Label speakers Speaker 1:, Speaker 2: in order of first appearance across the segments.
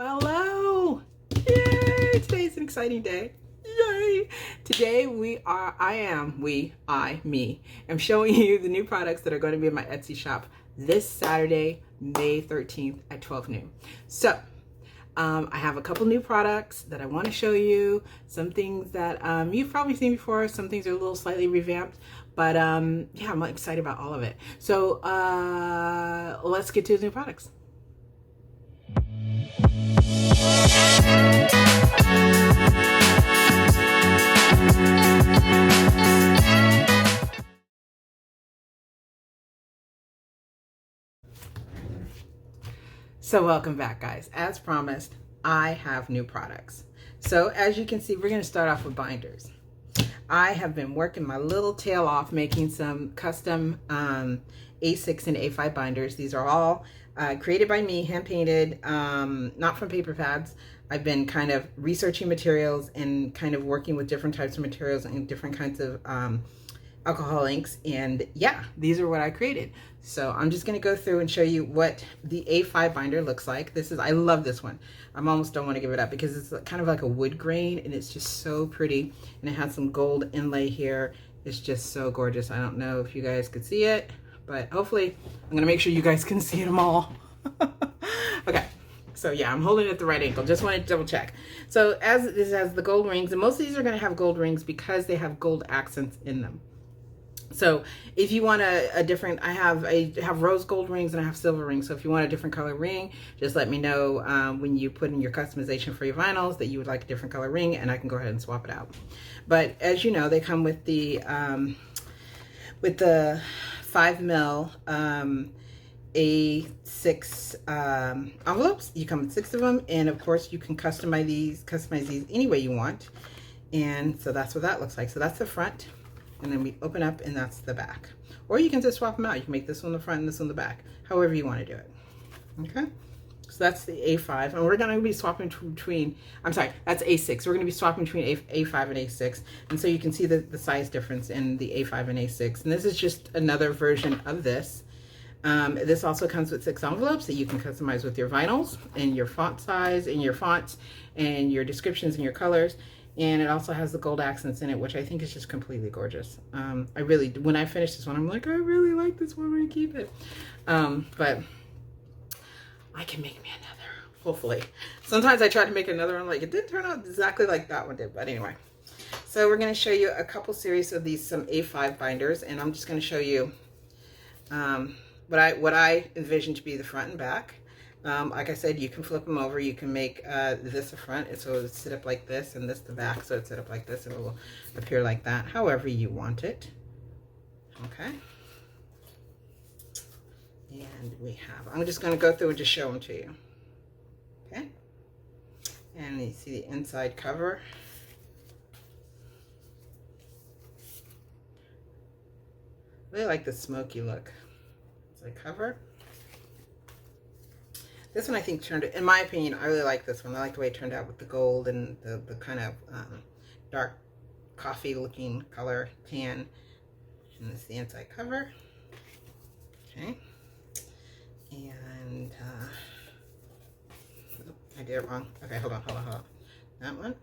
Speaker 1: Well, hello! Yay! Today's an exciting day. Yay! Today me, am showing you the new products that are going to be in my Etsy shop this Saturday, May 13th at 12 noon. So, I have a couple new products that I want to show you. Some things that you've probably seen before. Some things are a little slightly revamped. But yeah, I'm excited about all of it. So let's get to the new products. So welcome back, guys. As promised, I have new products. So as you can see, we're going to start off with binders. I have been working my little tail off making some custom A6 and A5 binders. These are all created by me, hand painted, not from paper pads. I've been kind of researching materials and kind of working with different types of materials and different kinds of alcohol inks, and yeah, these are what I created. So I'm just going to go through and show you what the A5 binder looks like. I love this one. I'm almost don't want to give it up because it's kind of like a wood grain and it's just so pretty, and it has some gold inlay here. It's just so gorgeous. I don't know if you guys could see it, but hopefully I'm going to make sure you guys can see them all. Okay. So yeah, I'm holding it at the right angle. Just wanted to double check. So as this has the gold rings, and most of these are going to have gold rings because they have gold accents in them. So if you want a different, I have rose gold rings and I have silver rings. So if you want a different color ring, just let me know when you put in your customization for your vinyls that you would like a different color ring, and I can go ahead and swap it out. But as you know, they come with the 5mm A6 envelopes. You come with 6 of them, and of course you can customize these any way you want. And so that's what that looks like. So that's the front. And then we open up and that's the back. Or you can just swap them out. You can make this one the front and this one the back. However you want to do it. Okay? So that's the A5. And we're going to be swapping between, I'm sorry, that's A6. We're going to be swapping between A5 and A6. And so you can see the size difference in the A5 and A6. And this is just another version of this. This also comes with 6 envelopes that you can customize with your vinyls and your font size and your fonts and your descriptions and your colors. And it also has the gold accents in it, which I think is just completely gorgeous. When I finish this one, I'm like, I really like this one. I'm going to keep it. But I can make me another, hopefully. Sometimes I try to make another one, like it didn't turn out exactly like that one did. But anyway, so we're going to show you a couple series of some A5 binders. And I'm just going to show you what I envision to be the front and back. Like I said, you can flip them over. You can make this the front, so it'll sit up like this, and this the back, so it's sit up like this, and it will appear like that, however you want it. Okay. And I'm just going to go through and just show them to you. Okay. And you see the inside cover. Really like the smoky look. Inside cover. This one I think turned, in my opinion, I really like this one. I like the way it turned out with the gold and the kind of dark coffee looking color tan. And this is the inside cover. Okay. And I did it wrong. Okay, hold on. That one.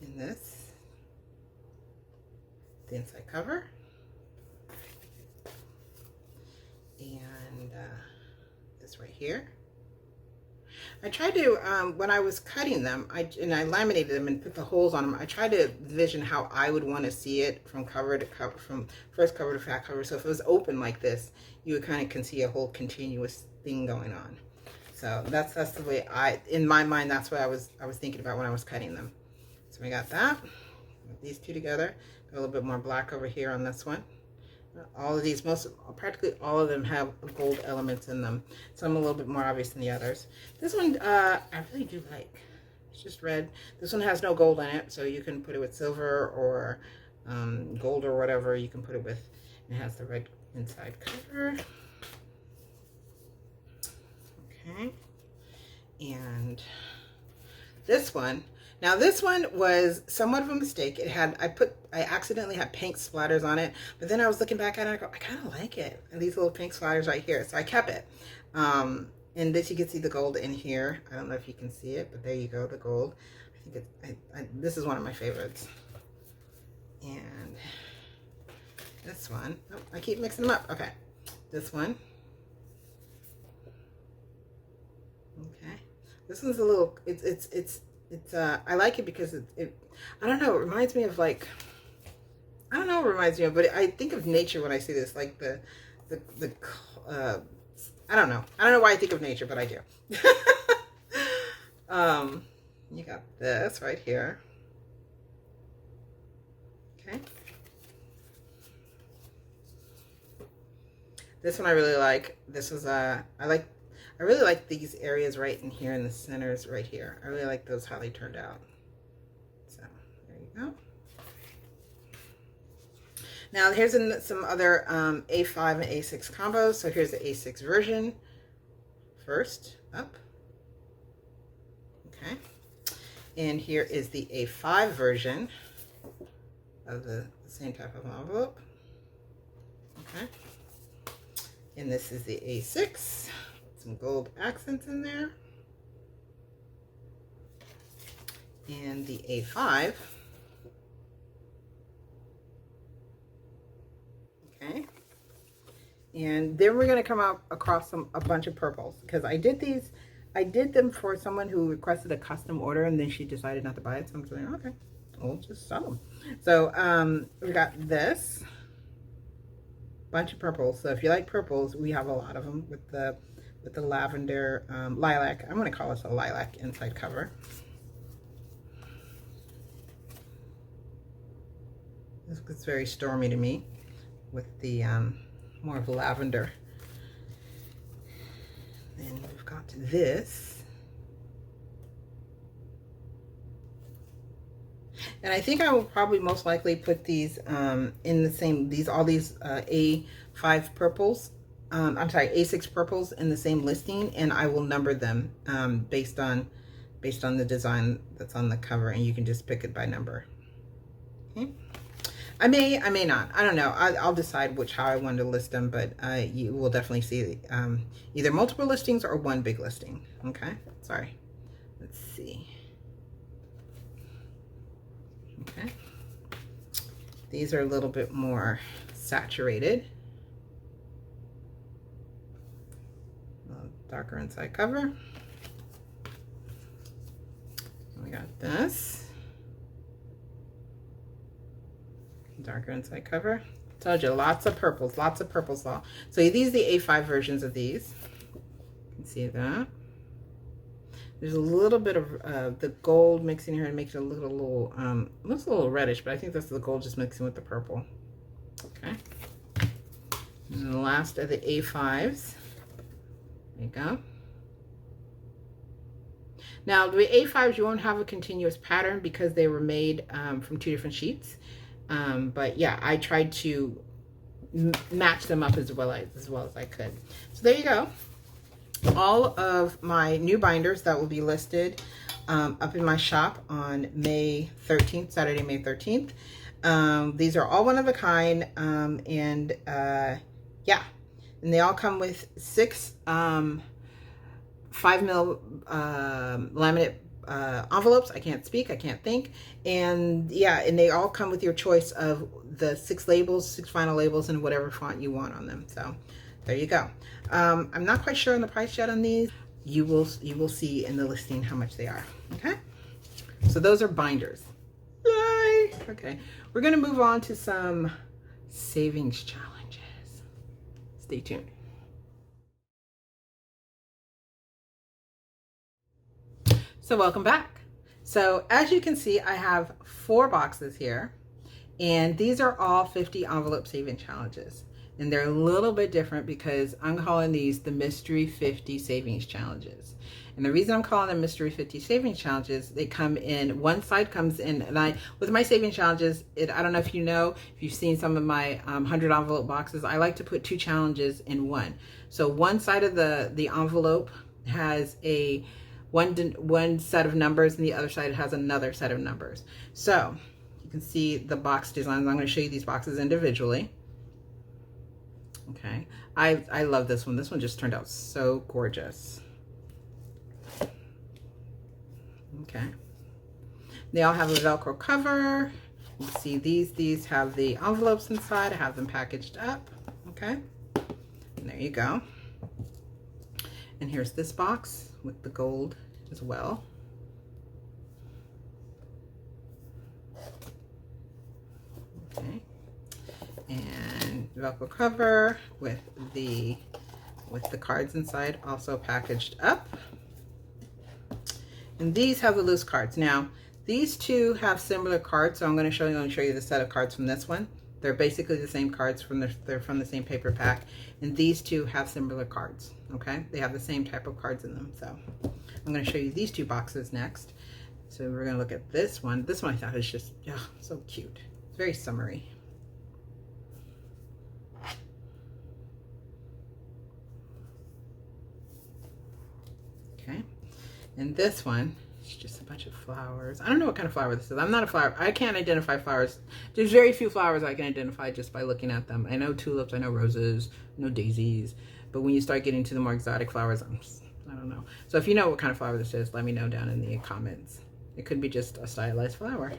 Speaker 1: And this. The inside cover. And this right here. I tried to, when I was cutting them, I laminated them and put the holes on them. I tried to envision how I would want to see it from cover to cover, from first cover to back cover. So if it was open like this, you would kind of can see a whole continuous thing going on. So that's the way in my mind, that's what I was thinking about when I was cutting them. So we got that, these two together. Got a little bit more black over here on this one. All of these, practically all of them have gold elements in them. Some a little bit more obvious than the others. This one, I really do like. It's just red. This one has no gold in it, so you can put it with silver or gold or whatever you can put it with. It has the red inside cover. Okay. And this one, now this one was somewhat of a mistake. It had, I accidentally had pink splatters on it, but then I was looking back at it and I go, I kind of like it. And these little pink splatters right here. So I kept it. And this, you can see the gold in here. I don't know if you can see it, but there you go, the gold. I think this is one of my favorites. And this one, oh, I keep mixing them up. Okay, this one. Okay, this one's a little, I like it because I don't know, it reminds me of like, I don't know what it reminds me of, but I think of nature when I see this, like I don't know why I think of nature, but I do. You got this right here. Okay. This one I really like. This was I really like these areas right in here in the centers right here. I really like those, how they turned out. So there you go. Now here's some other A5 and A6 combos. So here's the A6 version first up. Okay. And here is the A5 version of the same type of envelope. Okay. And this is the A6. Some gold accents in there. And the A5. Okay. And then we're going to come out across a bunch of purples, because I did them for someone who requested a custom order, and then she decided not to buy it. So I'm saying, okay, we'll just sell them. So we got this bunch of purples. So if you like purples, we have a lot of them with the lavender, lilac. I'm going to call this a lilac inside cover. This looks very stormy to me with the more of lavender. Then we've got this. And I think I will probably most likely put these in the same, all these A5 purples, I'm sorry, A6 purples in the same listing, and I will number them based on the design that's on the cover, and you can just pick it by number. Okay. I may not. I don't know. I'll decide how I want to list them, but you will definitely see either multiple listings or one big listing. Okay. Sorry. Let's see. Okay. These are a little bit more saturated. Darker inside cover. We got this. Darker inside cover. Told you, lots of purples. So these are the A5 versions of these. You can see that. There's a little bit of the gold mixing here and makes it looks a little reddish, but I think that's the gold just mixing with the purple. Okay. And the last of the A5s. There you go. Now the A5s, you won't have a continuous pattern because they were made from two different sheets. But yeah, I tried to match them up as well as I could. So there you go. All of my new binders that will be listed up in my shop on May 13th, Saturday, May 13th. These are all one of a kind, yeah, and they all come with 6 5mm laminate envelopes. I can't think, and yeah, and they all come with your choice of the 6 final labels, and whatever font you want on them. So there you go. I'm not quite sure on the price yet on these. You will see in the listing how much they are. Okay, so those are binders. Yay! Okay, we're gonna move on to some savings challenges. Stay tuned. So welcome back. So as you can see, I have 4 boxes here, and these are all 50 envelope saving challenges. And they're a little bit different because I'm calling these the Mystery 50 Savings Challenges. And the reason I'm calling them Mystery 50 Savings Challenges, they come in, one side comes in, and with my saving challenges, I don't know if you've seen some of my 100 envelope boxes, I like to put 2 challenges in one. So one side of the envelope has one set of numbers, and the other side has another set of numbers. So you can see the box designs. I'm going to show you these boxes individually. Okay, I love this one. This one just turned out so gorgeous. Okay. They all have a Velcro cover. You can see these have the envelopes inside. I have them packaged up. Okay. And there you go. And here's this box with the gold as well. Okay. And Velcro cover with the cards inside, also packaged up. And these have the loose cards. Now, these two have similar cards, so I'm going to show you the set of cards from this one. They're basically the same cards they're from the same paper pack, and these two have similar cards. Okay, they have the same type of cards in them. So I'm going to show you these two boxes next. So we're going to look at this one. This one I thought was just so cute. It's very summery. Okay, and this one, it's just a bunch of flowers. I don't know what kind of flower this is. I'm not a flower. I can't identify flowers. There's very few flowers I can identify just by looking at them. I know tulips, I know roses, I know daisies. But when you start getting to the more exotic flowers, I don't know. So if you know what kind of flower this is, let me know down in the comments. It could be just a stylized flower,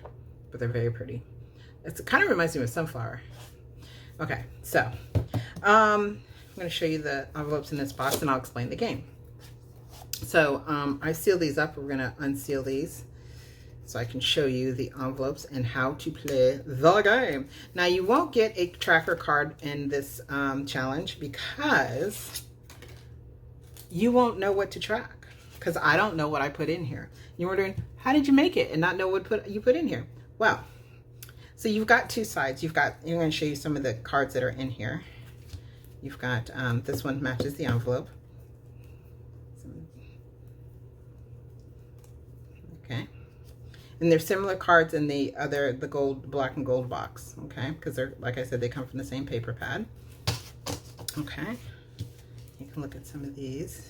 Speaker 1: but they're very pretty. It kind of reminds me of a sunflower. Okay, so I'm going to show you the envelopes in this box and I'll explain the game. So I sealed these up. We're going to unseal these so I can show you the envelopes and how to play the game. Now, you won't get a tracker card in this challenge because you won't know what to track, because I don't know what I put in here. You're wondering, how did you make it and not know what you put in here? Well, so you've got two sides. I'm going to show you some of the cards that are in here. You've got, this one matches the envelope. Okay, and they're similar cards in the black and gold box. Okay, because they're, like I said, they come from the same paper pad. Okay, you can look at some of these.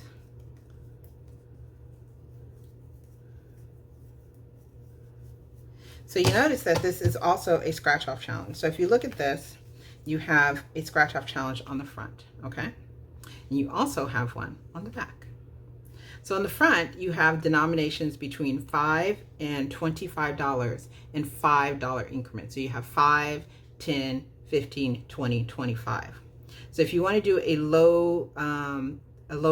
Speaker 1: So you notice that this is also a scratch off challenge. So if you look at this, you have a scratch off challenge on the front. Okay, and you also have one on the back. So on the front, you have denominations between $5 and $25 in $5 increments. So you have 5, 10, 15, 20, 25. So if you want to do a low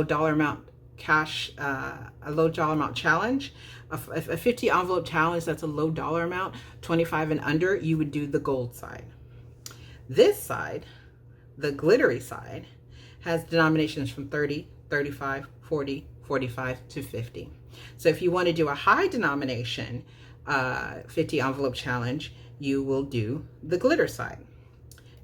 Speaker 1: dollar amount a low dollar amount challenge, a 50 envelope challenge, that's a low dollar amount, 25 and under, you would do the gold side. This side, the glittery side, has denominations from 30, 35, 40, 45 to 50. So if you want to do a high denomination 50 envelope challenge, you will do the glitter side.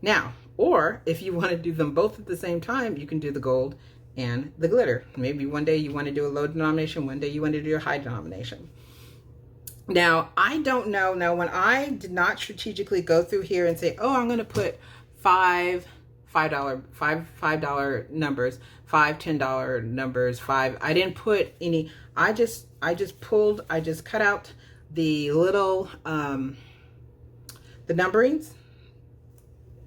Speaker 1: Now, or if you want to do them both at the same time, you can do the gold and the glitter. Maybe one day you want to do a low denomination, one day you want to do a high denomination. Now, I don't know. Now, when I did not strategically go through here and say, oh, I'm going to put $5 numbers, $10 numbers, I didn't put any. I just cut out the little the numberings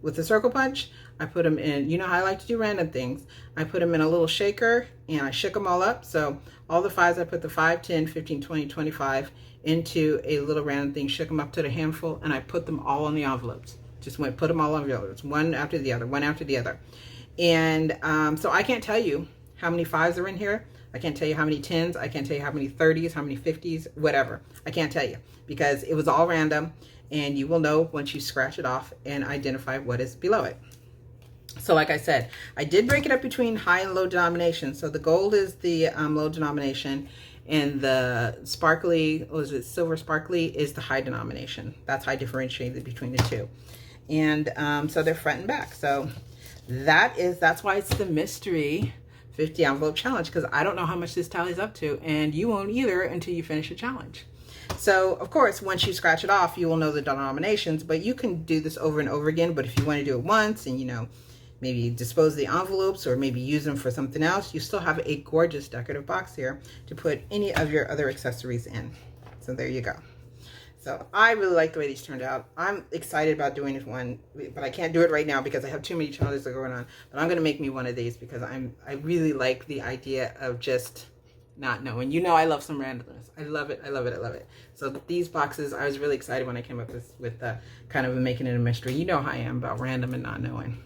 Speaker 1: with the circle punch. I put them in, you know how I like to do random things. I put them in a little shaker and I shook them all up. So all the fives, I put the 5, 10, 15, 20, 25 into a little random thing, shook them up to the handful, and I put them all in the envelopes. Just put them all on the envelopes, one after the other, one after the other. And so I can't tell you how many 5s are in here. I can't tell you how many 10s. I can't tell you how many 30s, how many 50s, whatever. I can't tell you because it was all random, and you will know once you scratch it off and identify what is below it. So like I said, I did break it up between high and low denomination. So the gold is the low denomination, and the sparkly, silver sparkly, is the high denomination. That's how I differentiated between the two. And so they're front and back. So that's why it's the mystery 50 envelope challenge, because I don't know how much this tallies up to, and you won't either until you finish a challenge. So of course, once you scratch it off, you will know the denominations, but you can do this over and over again. But if you want to do it once and, maybe dispose the envelopes or maybe use them for something else, you still have a gorgeous decorative box here to put any of your other accessories in. So there you go. So I really like the way these turned out. I'm excited about doing one, but I can't do it right now because I have too many challenges that are going on. But I'm going to make me one of these because I really like the idea of just not knowing. You know I love some randomness. I love it. I love it. I love it. So these boxes, I was really excited when I came up with kind of making it a mystery. You know how I am about random and not knowing.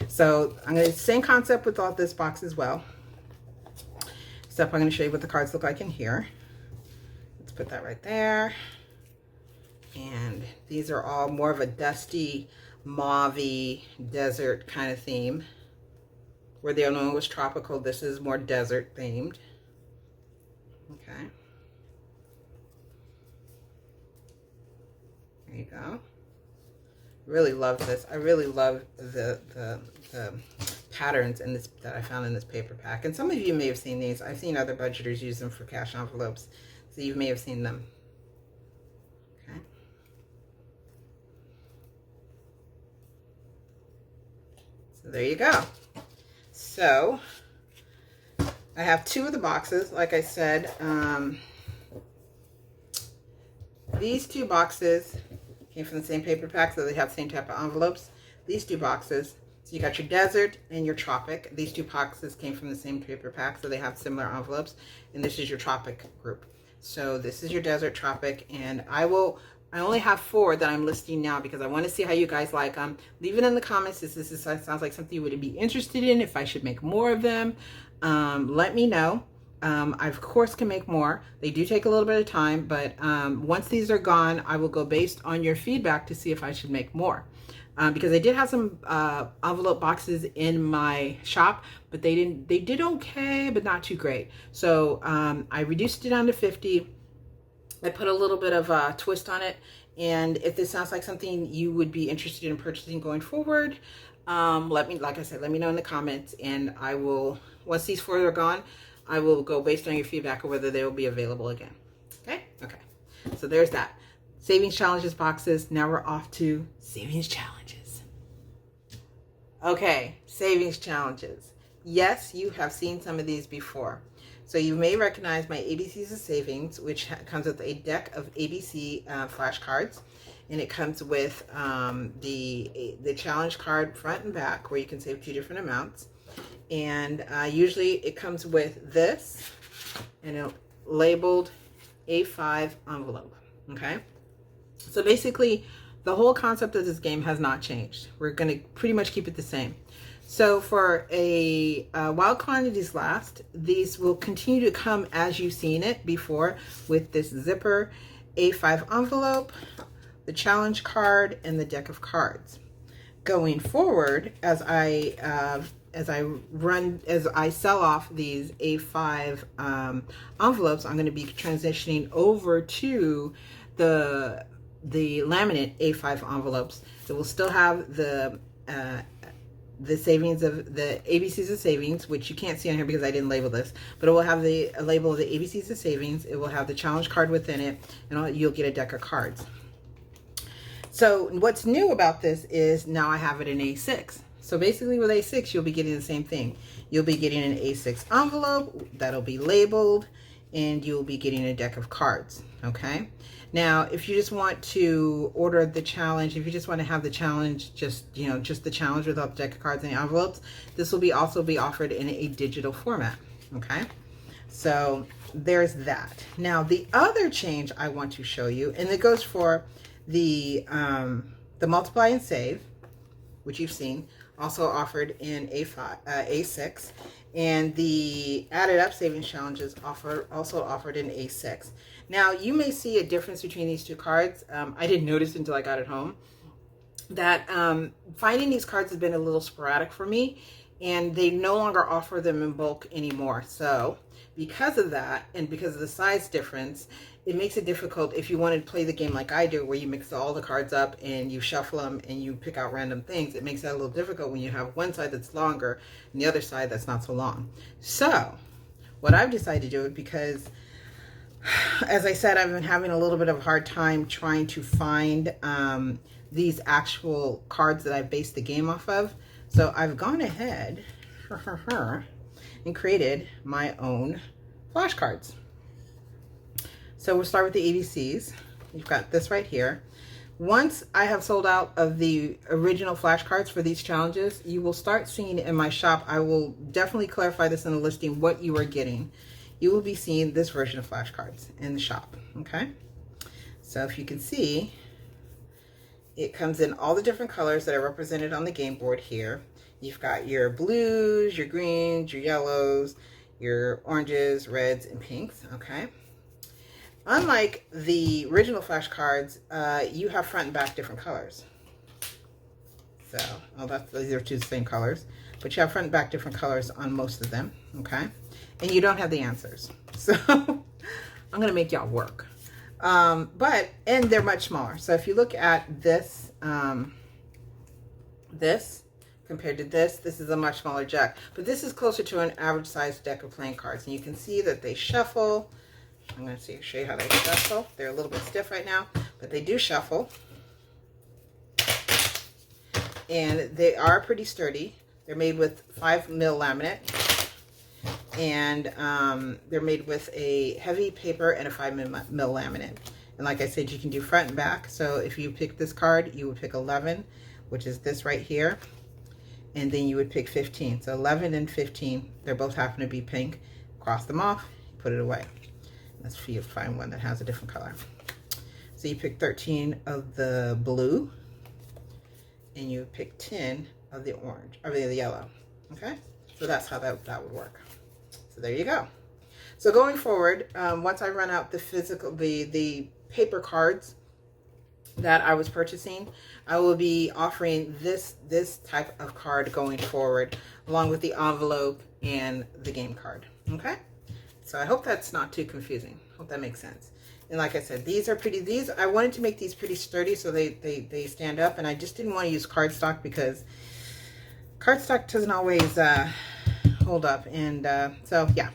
Speaker 1: So I'm going to same concept with all this box as well. Except I'm going to show you what the cards look like in here. Let's put that right there. And these are all more of a dusty, mauve-y, desert kind of theme. Where the other one was tropical, this is more desert themed. Okay. There you go. Really love this. I really love the patterns in this that I found in this paper pack. And some of you may have seen these. I've seen other budgeters use them for cash envelopes. So you may have seen them. Okay. So there you go. So I have two of the boxes, like I said. These two boxes came from the same paper pack, so they have the same type of envelopes. These two boxes, so you got your desert and your tropic. These two boxes came from the same paper pack, so they have similar envelopes. And this is your tropic group. So this is your desert, tropic, and I only have 4 that I'm listing now because I want to see how you guys like them. Leave it in the comments if this sounds like something you would be interested in, if I should make more of them. Let me know. I of course can make more. They do take a little bit of time, but once these are gone, I will go based on your feedback to see if I should make more. Because I did have some envelope boxes in my shop, but they did okay, but not too great. So I reduced it down to 50. I put a little bit of a twist on it. And if this sounds like something you would be interested in purchasing going forward, like I said, let me know in the comments, and I will, once these 4 are gone, I will go based on your feedback or whether they will be available again. Okay? Okay. So there's that. Savings challenges boxes. Now we're off to savings challenges. Okay, savings challenges. Yes, you have seen some of these before. So you may recognize my ABCs of Savings, which comes with a deck of ABC flashcards. And it comes with the challenge card front and back, where you can save 2 different amounts. And usually it comes with this, and it labeled A5 envelope. Okay? So basically, the whole concept of this game has not changed. We're going to pretty much keep it the same. So for a Wild Quantities Last, these will continue to come as you've seen it before, with this zipper, A5 envelope, the challenge card, and the deck of cards. Going forward, as I sell off these A5 envelopes, I'm going to be transitioning over to the laminate A5 envelopes. It will still have the savings of the ABCs of Savings, which you can't see on here because I didn't label this, but it will have the label of the ABCs of Savings. It will have the challenge card within it, and you'll get a deck of cards. So what's new about this is now I have it in A6. So basically with A6, you'll be getting the same thing. You'll be getting an A6 envelope that'll be labeled, and you'll be getting a deck of cards, okay? Now, if you just want to order the challenge, if you just want to have the challenge, just the challenge without the deck of cards and the envelopes, this will also be offered in a digital format, okay? So there's that. Now, the other change I want to show you, and it goes for the multiply and save, which you've seen, also offered in A6, and the added up savings challenges also offered in A6. Now, you may see a difference between these two cards. I didn't notice until I got it home that finding these cards has been a little sporadic for me, and they no longer offer them in bulk anymore. So because of that, and because of the size difference, it makes it difficult if you want to play the game like I do, where you mix all the cards up and you shuffle them and you pick out random things. It makes that a little difficult when you have one side that's longer and the other side that's not so long. So what I've decided to do, because as I said, I've been having a little bit of a hard time trying to find these actual cards that I've based the game off of. So I've gone ahead and created my own flashcards. So we'll start with the ABCs. You've got this right here. Once I have sold out of the original flashcards for these challenges, you will start seeing in my shop, I will definitely clarify this in the listing, what you are getting. you will be seeing this version of flashcards in the shop, okay? So if you can see, it comes in all the different colors that are represented on the game board here. You've got your blues, your greens, your yellows, your oranges, reds, and pinks, okay? Unlike the original flashcards, you have front and back different colors. So, these are two the same colors, but you have front and back different colors on most of them, okay? And you don't have the answers. So, I'm gonna make y'all work. And they're much smaller. So if you look at this, this compared to this is a much smaller deck. But this is closer to an average sized deck of playing cards. And you can see that they shuffle. I'm going to show you how they shuffle. They're a little bit stiff right now, but they do shuffle. And they are pretty sturdy. They're made with 5 mil laminate. And they're made with a heavy paper and a 5 mil laminate. And like I said, you can do front and back. So if you pick this card, you would pick 11, which is this right here. And then you would pick 15. So 11 and 15, they both happen to be pink. Cross them off, put it away. Let's see if you find one that has a different color. So you pick 13 of the blue, and you pick 10 of the orange, or the yellow. Okay, so that's how that would work. So there you go. So going forward, once I run out the physical, the paper cards that I was purchasing, I will be offering this type of card going forward, along with the envelope and the game card. Okay, so I hope that's not too confusing. Hope that makes sense. And like I said, these are pretty. These, I wanted to make these pretty sturdy so they stand up, and I just didn't want to use cardstock because cardstock doesn't always hold up. And so yeah,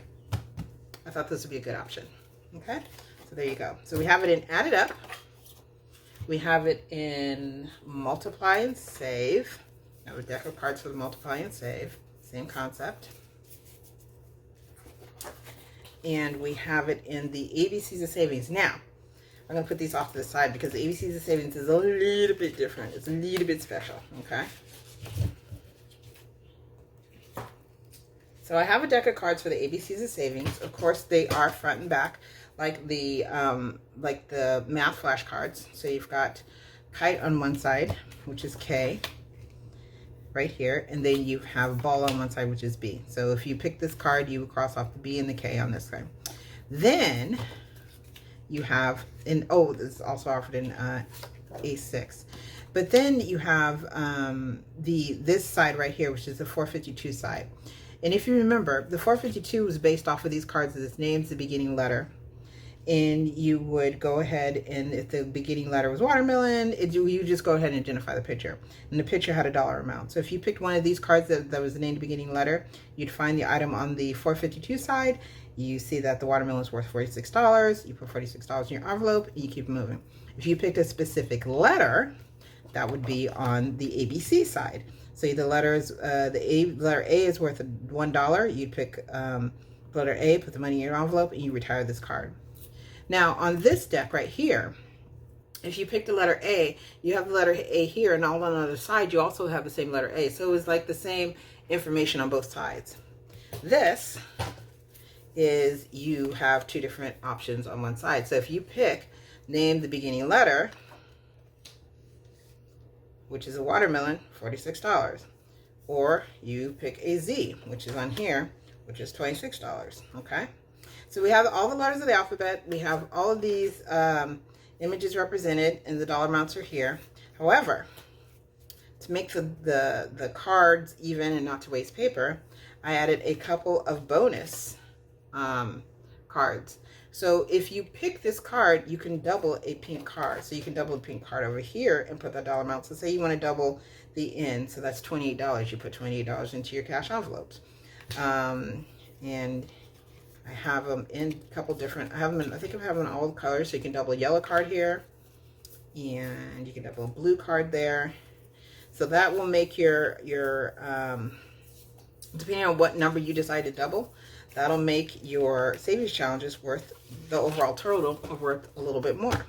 Speaker 1: I thought this would be a good option. Okay, so there you go. So we have it in Add It Up. We have it in Multiply and Save. I have a deck of cards for the Multiply and Save. Same concept. And we have it in the ABCs of Savings. Now, I'm going to put these off to the side because the ABCs of Savings is a little bit different. It's a little bit special, okay? So I have a deck of cards for the ABCs of Savings. Of course, they are front and back, like the math flashcards. So you've got kite on one side, which is K, right here, and then you have ball on one side, which is B. So if you pick this card, you would cross off the B and the K on this side. Then you have, this is also offered in A6. But then you have this side right here, which is the 452 side. And if you remember, the 452 was based off of these cards. Its name's the beginning letter. And you would go ahead, and if the beginning letter was watermelon, you just go ahead and identify the picture. And the picture had a dollar amount. So if you picked one of these cards that was the name, the beginning letter, you'd find the item on the 452 side. You see that the watermelon is worth $46. You put $46 in your envelope, and you keep moving. If you picked a specific letter, that would be on the ABC side. So the letters, letter A is worth $1. You pick letter A, put the money in your envelope, and you retire this card. Now, on this deck right here, if you pick the letter A, you have the letter A here, and all on the other side, you also have the same letter A. So it's like the same information on both sides. This is, you have two different options on one side. So if you pick name the beginning letter, which is a watermelon, $46. Or you pick a Z, which is on here, which is $26, okay? So we have all the letters of the alphabet. We have all of these images represented, and the dollar amounts are here. However, to make the cards even and not to waste paper, I added a couple of bonus cards. So if you pick this card, you can double a pink card. So you can double the pink card over here and put that dollar amount. So say you want to double the N, so that's $28. You put $28 into your cash envelopes. And I have them in a couple different, I think I have them in all the colors. So you can double a yellow card here, and you can double a blue card there. So that will make your depending on what number you decide to double, that'll make your savings challenges worth, the overall total worth a little bit more.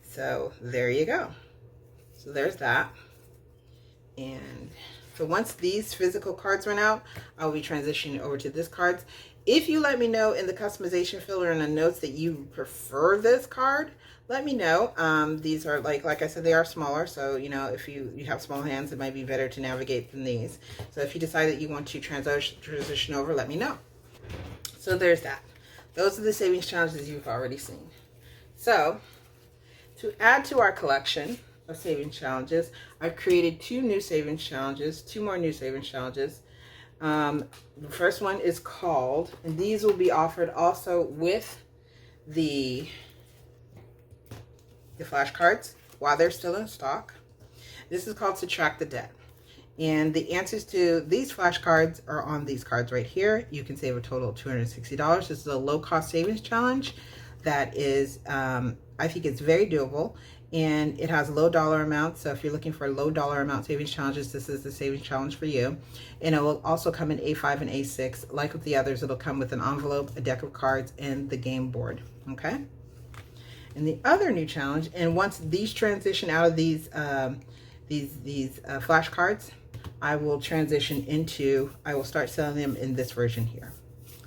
Speaker 1: So there you go. So there's that. And so once these physical cards run out, I'll be transitioning over to this cards. If you let me know in the customization filler in the notes that you prefer this card, let me know. These are like I said, they are smaller. So, you know, if you have small hands, it might be better to navigate than these. So if you decide that you want to transition over, let me know. So there's that. Those are the savings challenges you've already seen. So to add to our collection of savings challenges, I've created two more new savings challenges. The first one is called, and these will be offered also with the flashcards while they're still in stock. This is called Subtract the Debt. And the answers to these flashcards are on these cards right here. You can save a total of $260. This is a low-cost savings challenge that is, I think it's very doable, and it has low dollar amounts. So if you're looking for low dollar amount savings challenges, this is the savings challenge for you. And it will also come in A5 and A6. Like with the others, it'll come with an envelope, a deck of cards, and the game board. Okay. And the other new challenge, and once these transition out of these flashcards, I will transition into, I will start selling them in this version here.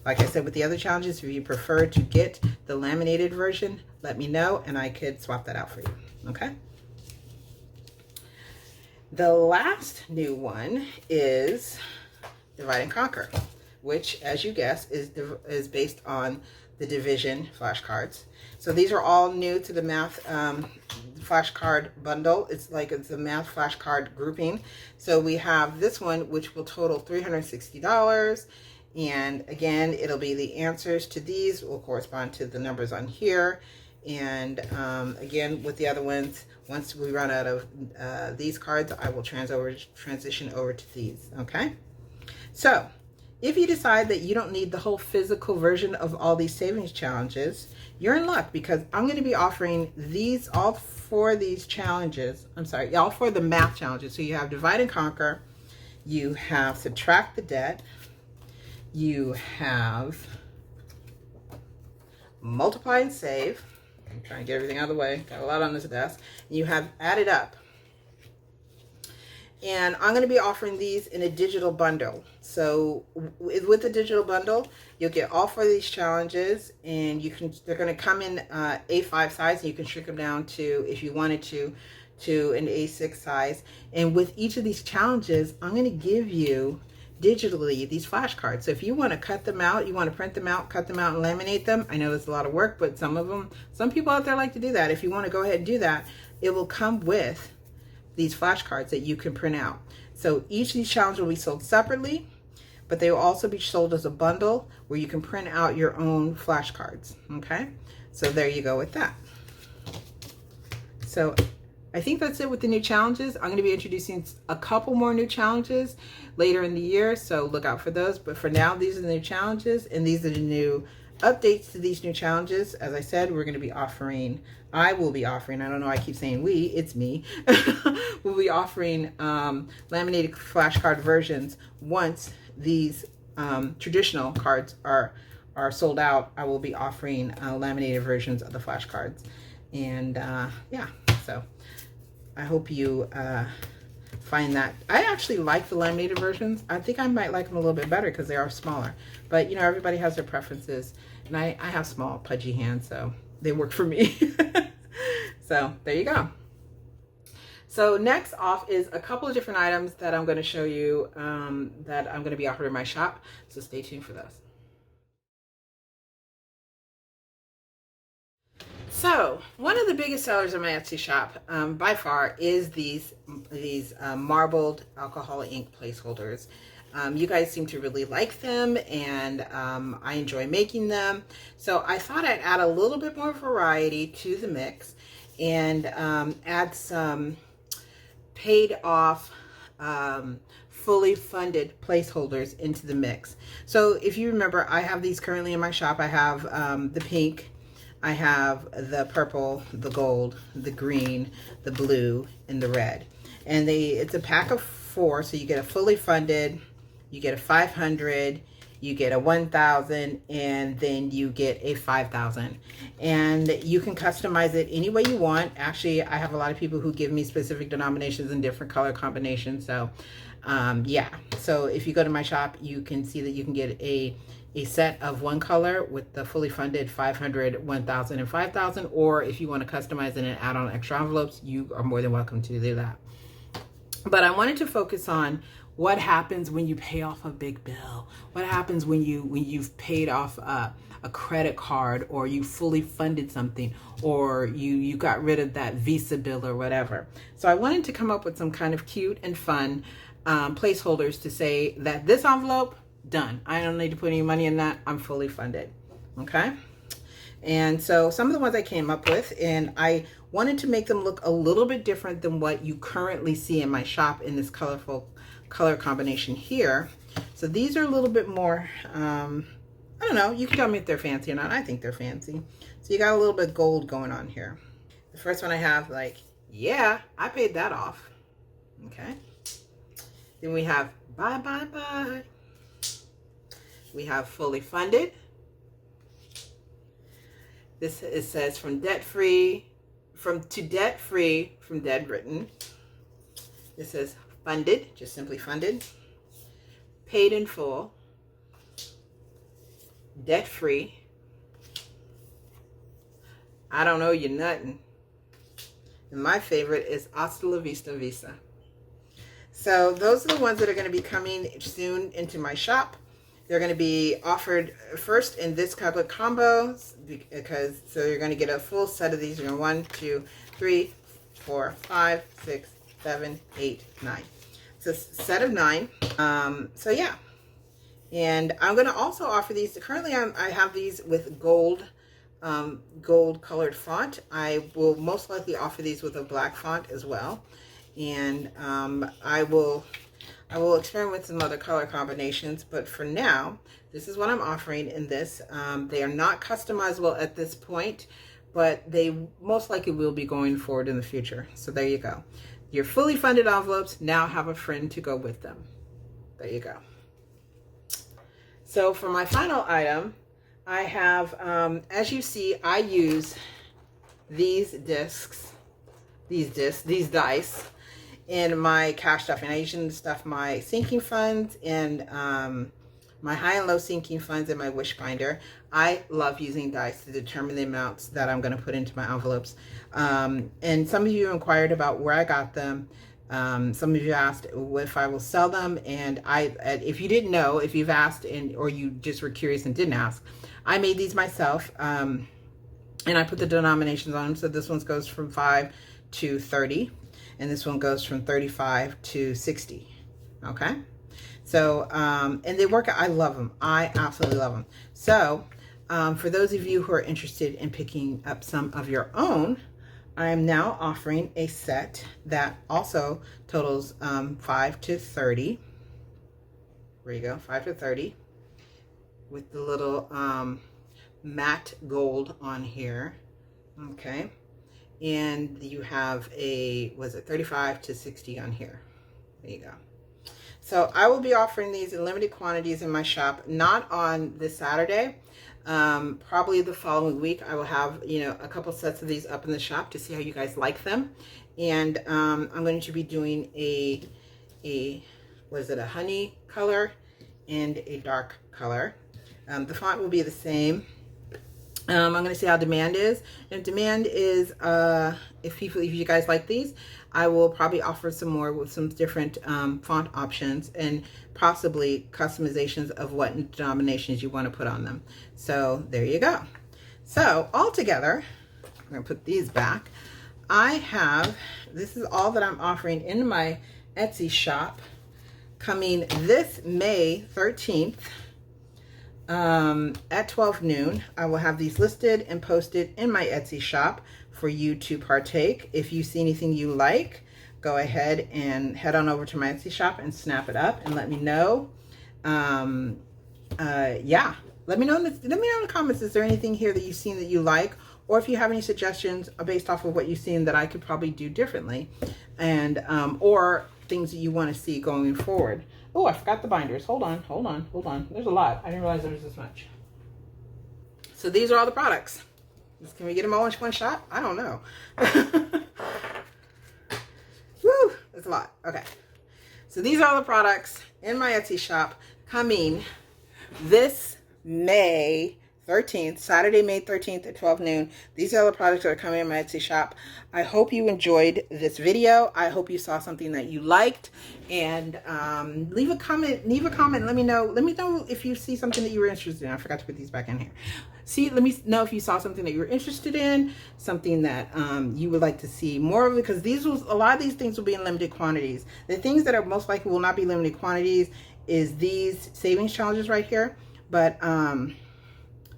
Speaker 1: Like I said, with the other challenges, if you prefer to get the laminated version, let me know and I could swap that out for you. Okay. The last new one is Divide and Conquer, which, as you guess, is based on the Division flashcards. So these are all new to the math flashcard bundle. It's a math flashcard grouping. So we have this one, which will total $360. And again, it'll be the answers to these will correspond to the numbers on here. And again, with the other ones, once we run out of these cards, I will transition over to these. Okay. So if you decide that you don't need the whole physical version of all these savings challenges, you're in luck, because I'm going to be offering these, all four of these challenges. I'm sorry, all four of the math challenges. So you have Divide and Conquer, you have Subtract the Debt, you have Multiply and Save. I'm trying to get everything out of the way. Got a lot on this desk. You have Add It Up. And I'm going to be offering these in a digital bundle. So with the digital bundle, you'll get all four of these challenges, and they're going to come in A5 size, and you can shrink them down to, if you wanted to an A6 size. And with each of these challenges, I'm going to give you digitally these flashcards. So if you want to cut them out, you want to print them out, cut them out, and laminate them. I know that's a lot of work, but some people out there like to do that. If you want to go ahead and do that, it will come with these flashcards that you can print out. So each of these challenges will be sold separately, but they will also be sold as a bundle where you can print out your own flashcards. Okay, so there you go with that. So I think that's it with the new challenges. I'm going to be introducing a couple more new challenges later in the year, so look out for those. But for now, these are the new challenges, and these are the new updates to these new challenges. As I said, I will be offering, I don't know, I keep saying we, it's me, we'll be offering laminated flashcard versions. Once these traditional cards are sold out, I will be offering laminated versions of the flashcards. And yeah, so I hope you find that. I actually like the laminated versions. I think I might like them a little bit better because they are smaller. But, you know, everybody has their preferences. And I have small, pudgy hands, so they work for me. So there you go. So next off is a couple of different items that I'm going to show you that I'm going to be offering in my shop. So stay tuned for those. So one of the biggest sellers in my Etsy shop by far is these marbled alcohol ink placeholders. You guys seem to really like them, and I enjoy making them. So I thought I'd add a little bit more variety to the mix and add some paid off fully funded placeholders into the mix. So if you remember, I have these currently in my shop. I have the pink, I have the purple, the gold, the green, the blue, and the red. And it's a pack of 4, so you get a fully funded, you get a 500, you get a 1,000, and then you get a 5,000. And you can customize it any way you want. Actually, I have a lot of people who give me specific denominations and different color combinations. So yeah, so if you go to my shop, you can see that you can get a a set of one color with the fully funded 500, 1000, and 5000, or if you want to customize it and add on extra envelopes, you are more than welcome to do that. But I wanted to focus on what happens when you pay off a big bill. What happens when you've paid off a credit card, or you fully funded something, or you got rid of that Visa bill or whatever. So I wanted to come up with some kind of cute and fun placeholders to say that this envelope, done. I don't need to put any money in that. I'm fully funded. Okay. And so some of the ones I came up with, and I wanted to make them look a little bit different than what you currently see in my shop in this colorful color combination here. So these are a little bit more, I don't know, you can tell me if they're fancy or not. I think they're fancy. So you got a little bit of gold going on here. The first one I have, like, yeah, I paid that off. Okay. Then we have bye, bye, bye. We have fully funded. This, it says from debt free, from debt free, from dead written. This says funded, just simply funded. Paid in full. Debt free. I don't owe you nothing. And my favorite is Hasta la Vista Visa. So those are the ones that are going to be coming soon into my shop. They're going to be offered first in this couple of combos, because so you're going to get a full set of these. You're going 1, 2, 3, 4, 5, 6, 7, 8, 9. It's a set of 9. So yeah, and I'm going to also offer these. Currently, I have these with gold colored font. I will most likely offer these with a black font as well, and I will experiment with some other color combinations, but for now, this is what I'm offering in this. They are not customizable at this point, but they most likely will be going forward in the future. So there you go. Your fully funded envelopes now have a friend to go with them. There you go. So for my final item, I have, as you see, I use these dice in my cash stuffing. I usually stuff my sinking funds and my high and low sinking funds in my wish binder. I love using dice to determine the amounts that I'm going to put into my envelopes. And some of you inquired about where I got them. Some of you asked if I will sell them, and if you didn't know, if you've asked or you just were curious and didn't ask, I made these myself, and I put the denominations on them. So this one goes from 5 to 30. And this one goes from 35 to 60. Okay. So, and they work out. I love them. I absolutely love them. So, for those of you who are interested in picking up some of your own, I am now offering a set that also totals 5 to 30. There you go. 5 to 30 with the little matte gold on here. Okay. And you have a, was it 35 to 60 on here? There you go. So I will be offering these in limited quantities in my shop, not on this Saturday. Probably the following week, I will have, a couple sets of these up in the shop to see how you guys like them. And I'm going to be doing a honey color and a dark color. The font will be the same. I'm going to see how demand is. And demand is, if you guys like these, I will probably offer some more with some different font options and possibly customizations of what denominations you want to put on them. So there you go. So all together, I'm going to put these back. This is all that I'm offering in my Etsy shop coming this May 13th. At 12 noon, I will have these listed and posted in my Etsy shop for you to partake. If you see anything you like, go ahead and head on over to my Etsy shop and snap it up and let me know. Yeah, let me know in the comments. Is there anything here that you've seen that you like, or if you have any suggestions based off of what you've seen that I could probably do differently, and or things that you want to see going forward. Oh, I forgot the binders. Hold on. There's a lot. I didn't realize there was this much. So these are all the products. Can we get them all in one shot? I don't know. Woo, that's a lot. Okay. So these are all the products in my Etsy shop coming this May 13th, Saturday, May 13th at 12 noon. These are the products that are coming in my Etsy shop. I hope you enjoyed this video. I hope you saw something that you liked. And leave a comment. Let me know if you see something that you were interested in. I forgot to put these back in here. Let me know if you saw something that you were interested in, something that you would like to see more of, because a lot of these things will be in limited quantities. The things that are most likely will not be limited quantities is these savings challenges right here. But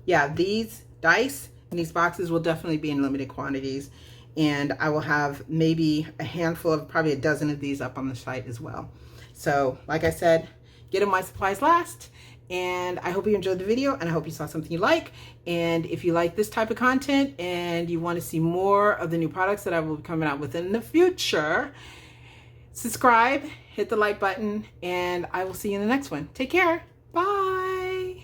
Speaker 1: yeah, these dice and these boxes will definitely be in limited quantities. And I will have maybe a handful of, probably a dozen of these up on the site as well. So like I said, get them while supplies last. And I hope you enjoyed the video, and I hope you saw something you like. And if you like this type of content and you want to see more of the new products that I will be coming out with in the future, subscribe, hit the like button, and I will see you in the next one. Take care. Bye.